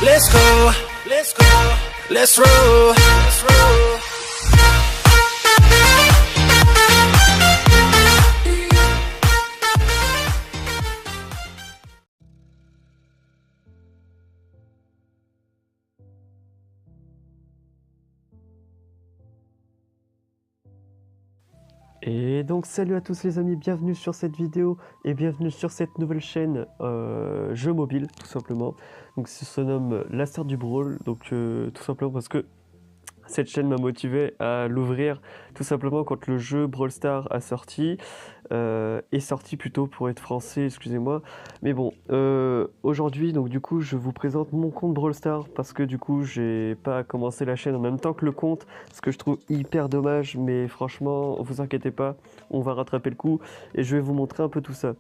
Let's go, let's go, let's roll, let's roll. Et donc salut à tous les amis, bienvenue sur cette vidéo et bienvenue sur cette nouvelle chaîne jeu mobile tout simplement. Donc ça se nomme La Star du Brawl, donc tout simplement parce que cette chaîne m'a motivé à l'ouvrir tout simplement quand le jeu Brawl Stars a sorti, est sorti plutôt pour être français, excusez-moi. Mais bon, aujourd'hui donc du coup je vous présente mon compte Brawl Stars parce que du coup j'ai pas commencé la chaîne en même temps que le compte, ce que je trouve hyper dommage, mais franchement vous inquiétez pas, on va rattraper le coup et je vais vous montrer un peu tout ça.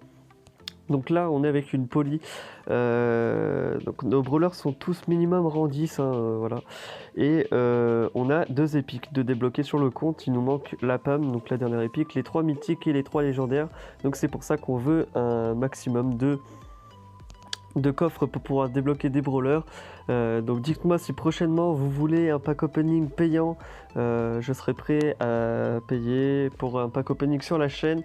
Donc là on est avec une poly, donc nos brawlers sont tous minimum rang 10, hein, voilà. Et on a 2 épiques de débloquer sur le compte, il nous manque la PAM, donc la dernière épique, les 3 mythiques et les 3 légendaires. Donc c'est pour ça qu'on veut un maximum de coffres pour pouvoir débloquer des brawlers. Donc dites-moi si prochainement vous voulez un pack opening payant, je serai prêt à payer pour un pack opening sur la chaîne.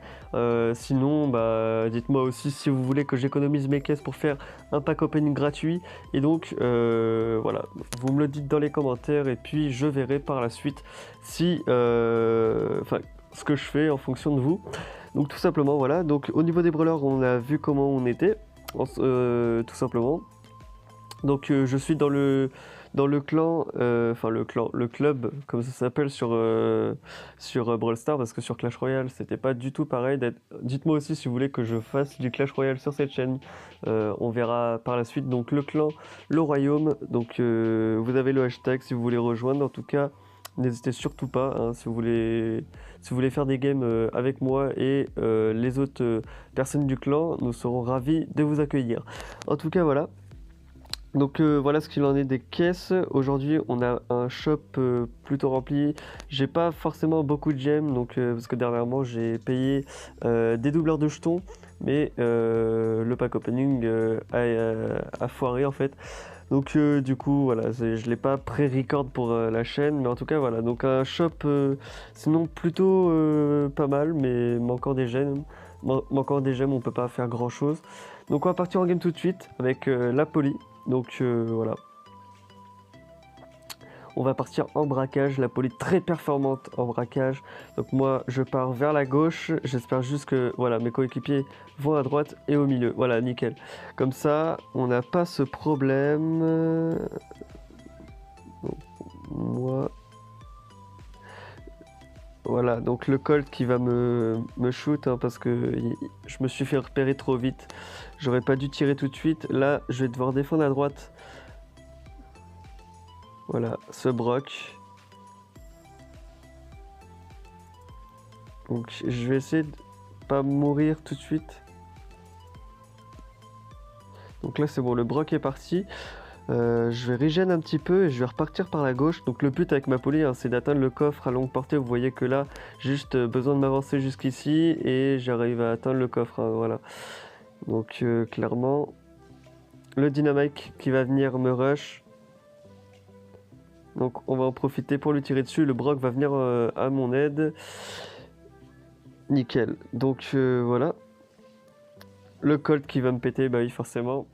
Sinon bah, dites-moi aussi si vous voulez que j'économise mes caisses pour faire un pack opening gratuit. Et donc voilà, vous me le dites dans les commentaires et puis je verrai par la suite si ce que je fais en fonction de vous. Donc tout simplement voilà, donc au niveau des brawlers on a vu comment on était. Tout simplement. Donc je suis dans le clan, le club comme ça s'appelle sur Brawl Stars, parce que sur Clash Royale c'était pas du tout pareil. Dites-moi aussi si vous voulez que je fasse du Clash Royale sur cette chaîne, on verra par la suite. Donc le clan, le royaume, donc vous avez le hashtag si vous voulez rejoindre. En tout cas n'hésitez surtout pas, hein, si vous voulez faire des games avec moi et les autres personnes du clan, nous serons ravis de vous accueillir. En tout cas voilà. Donc voilà ce qu'il en est des caisses. Aujourd'hui on a un shop plutôt rempli. J'ai pas forcément beaucoup de gemmes, donc parce que dernièrement j'ai payé des doubleurs de jetons, mais le pack opening a foiré en fait. Donc du coup voilà, je l'ai pas pré-record pour la chaîne, mais en tout cas voilà, donc un shop sinon plutôt pas mal, mais manquant des gemmes, on peut pas faire grand chose. Donc on va partir en game tout de suite avec la poly. Donc voilà, on va partir en braquage, la poly très performante en braquage. Donc moi je pars vers la gauche, j'espère juste que voilà, mes coéquipiers vont à droite et au milieu. Voilà, nickel. Comme ça, on n'a pas ce problème. Donc, moi... Voilà, donc le Colt qui va me shoot, hein, parce que je me suis fait repérer trop vite. J'aurais pas dû tirer tout de suite. Là, je vais devoir défendre à droite. Voilà, ce Brock. Donc je vais essayer de pas mourir tout de suite. Donc là c'est bon, le Brock est parti. Je vais régène un petit peu et je vais repartir par la gauche. Donc le but avec ma poly, hein, c'est d'atteindre le coffre à longue portée. Vous voyez que là, juste besoin de m'avancer jusqu'ici et j'arrive à atteindre le coffre, hein, voilà. Donc clairement, le dynamite qui va venir me rush. Donc on va en profiter pour lui tirer dessus. Le Brock va venir à mon aide. Nickel. Donc voilà. Le Colt qui va me péter, bah oui forcément.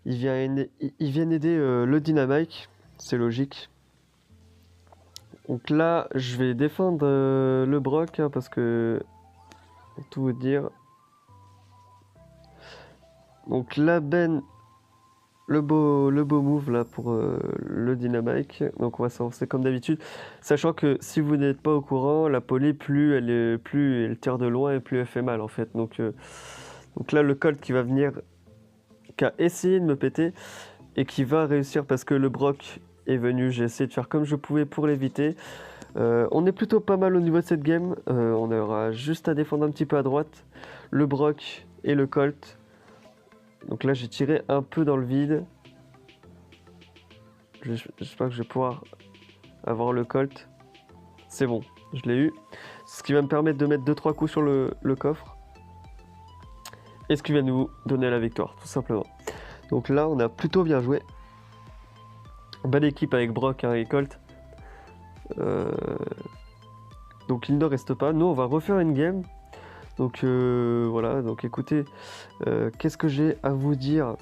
Il vient aider le dynamite. C'est logique. Donc là je vais défendre le Brock, hein, parce que pour tout vous dire. Donc la Ben. Le beau move là pour le dynamite. Donc on va s'avancer comme d'habitude, sachant que si vous n'êtes pas au courant, la poly plus elle tire de loin et plus elle fait mal en fait. Donc là le Colt qui va venir, qui a essayé de me péter et qui va réussir parce que le Brock est venu. J'ai essayé de faire comme je pouvais pour l'éviter. On est plutôt pas mal au niveau de cette game. On aura juste à défendre un petit peu à droite le Brock et le Colt. Donc là j'ai tiré un peu dans le vide. J'espère que je vais pouvoir avoir le Colt. C'est bon, je l'ai eu. Ce qui va me permettre de mettre 2-3 coups sur le coffre. Et ce qui va nous donner la victoire, tout simplement. Donc là, on a plutôt bien joué. Belle équipe avec Brock et Colt. Donc il ne reste pas. Nous, on va refaire une game. Donc voilà, donc écoutez, qu'est-ce que j'ai à vous dire?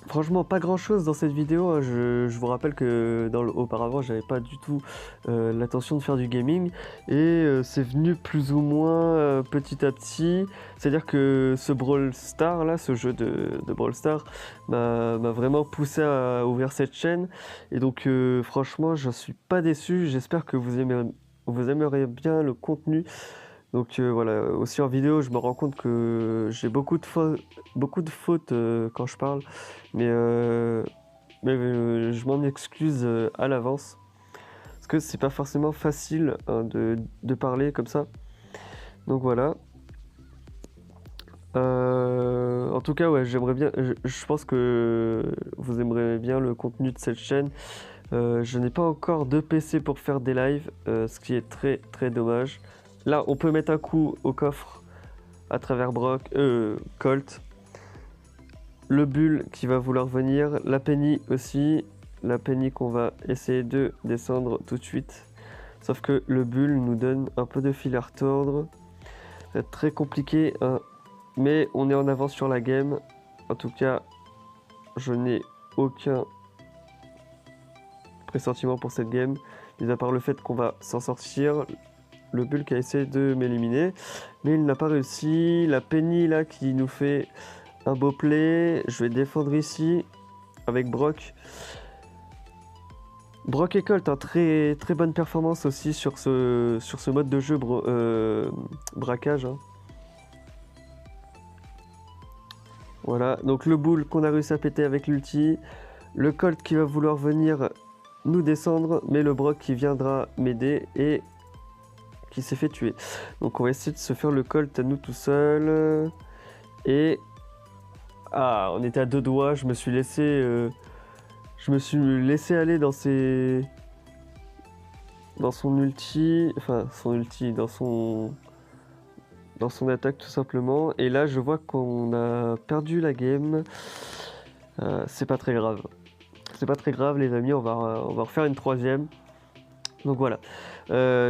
Franchement, pas grand chose dans cette vidéo, hein. Je vous rappelle que auparavant, j'avais pas du tout l'intention de faire du gaming et c'est venu plus ou moins petit à petit. C'est-à-dire que ce Brawl Stars là, ce jeu de Brawl Stars, m'a vraiment poussé à ouvrir cette chaîne. Et donc, franchement, je suis pas déçu. J'espère que vous aimerez bien le contenu. Donc voilà, aussi en vidéo, je me rends compte que j'ai beaucoup de fautes quand je parle, mais je m'en excuse à l'avance, parce que c'est pas forcément facile hein, de parler comme ça. Donc voilà. En tout cas, ouais, j'aimerais bien. Je pense que vous aimerez bien le contenu de cette chaîne. Je n'ai pas encore de PC pour faire des lives, ce qui est très très dommage. Là, on peut mettre un coup au coffre à travers Colt. Le Bull qui va vouloir venir. La Penny aussi. La Penny qu'on va essayer de descendre tout de suite. Sauf que le Bull nous donne un peu de fil à retordre. Ça va être très compliqué, hein. Mais on est en avance sur la game. En tout cas, je n'ai aucun pressentiment pour cette game. Mis à part le fait qu'on va s'en sortir. Le Bull qui a essayé de m'éliminer, mais il n'a pas réussi. La Penny là qui nous fait un beau play. Je vais défendre ici avec Brock. Brock et Colt, hein, très très bonne performance aussi sur ce mode de jeu braquage. Hein. Voilà, donc le Bull qu'on a réussi à péter avec l'ulti. Le Colt qui va vouloir venir nous descendre, mais le Brock qui viendra m'aider et qui s'est fait tuer. Donc on va essayer de se faire le Colt à nous tout seul. Et ah, on était à 2 doigts. Je me suis laissé aller dans son ulti, enfin son ulti, dans son attaque tout simplement. Et là, je vois qu'on a perdu la game. C'est pas très grave. C'est pas très grave, les amis. On va refaire une 3e. Donc voilà,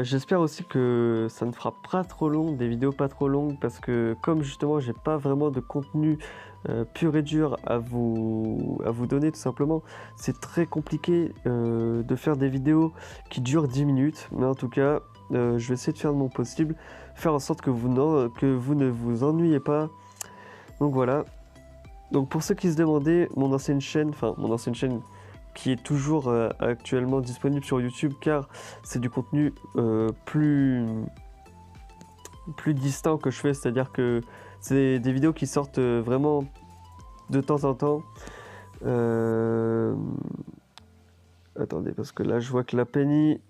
j'espère aussi que ça ne fera pas trop long, des vidéos pas trop longues, parce que comme justement j'ai pas vraiment de contenu pur et dur à vous donner tout simplement, c'est très compliqué de faire des vidéos qui durent 10 minutes, mais en tout cas je vais essayer de faire de mon possible, faire en sorte que vous ne vous ennuyez pas. Donc voilà, donc pour ceux qui se demandaient, mon ancienne chaîne qui est toujours actuellement disponible sur YouTube, car c'est du contenu plus distinct que je fais, c'est-à-dire que c'est des vidéos qui sortent vraiment de temps en temps. Attendez, parce que là je vois que la Penny...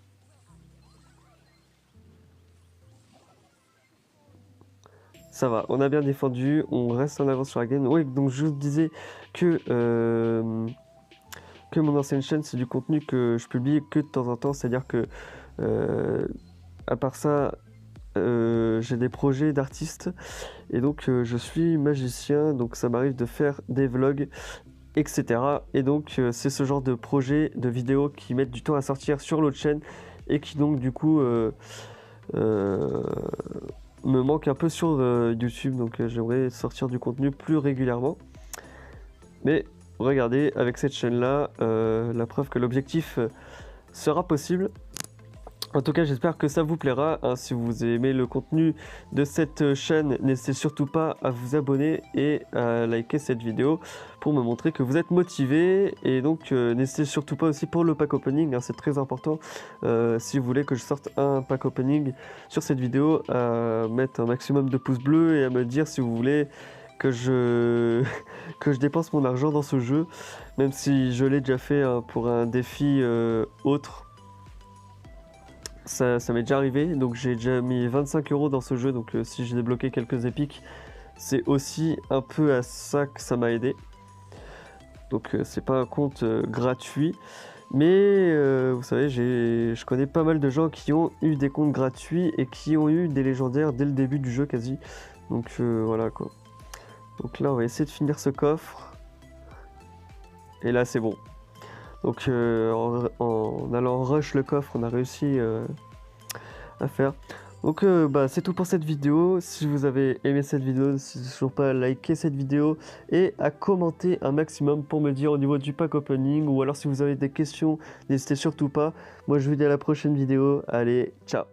Ça va, on a bien défendu, on reste en avance sur la game. Oui, donc je vous disais que mon ancienne chaîne, c'est du contenu que je publie que de temps en temps, c'est-à-dire que à part ça, j'ai des projets d'artistes et donc je suis magicien, donc ça m'arrive de faire des vlogs, etc. Et donc c'est ce genre de projet, de vidéos qui mettent du temps à sortir sur l'autre chaîne et qui donc du coup me manque un peu sur YouTube, donc j'aimerais sortir du contenu plus régulièrement. Mais regardez, avec cette chaîne-là, la preuve que l'objectif sera possible. En tout cas, j'espère que ça vous plaira. Hein. Si vous aimez le contenu de cette chaîne, n'hésitez surtout pas à vous abonner et à liker cette vidéo pour me montrer que vous êtes motivé. Et donc, n'hésitez surtout pas aussi pour le pack opening, hein, c'est très important. Si vous voulez que je sorte un pack opening sur cette vidéo, à mettre un maximum de pouces bleus et à me dire si vous voulez que je dépense mon argent dans ce jeu, même si je l'ai déjà fait hein, pour un défi autre. Ça m'est déjà arrivé, donc j'ai déjà mis 25 € dans ce jeu, donc si j'ai débloqué quelques épiques, c'est aussi un peu à ça que ça m'a aidé. Donc c'est pas un compte gratuit, mais vous savez, je connais pas mal de gens qui ont eu des comptes gratuits et qui ont eu des légendaires dès le début du jeu quasi. Donc voilà quoi. Donc là on va essayer de finir ce coffre. Et là, c'est bon. Donc en allant rush le coffre, on a réussi à faire. Donc bah, c'est tout pour cette vidéo. Si vous avez aimé cette vidéo, n'hésitez toujours pas à liker cette vidéo et à commenter un maximum pour me dire au niveau du pack opening, ou alors si vous avez des questions, n'hésitez surtout pas. Moi je vous dis à la prochaine vidéo. Allez, ciao.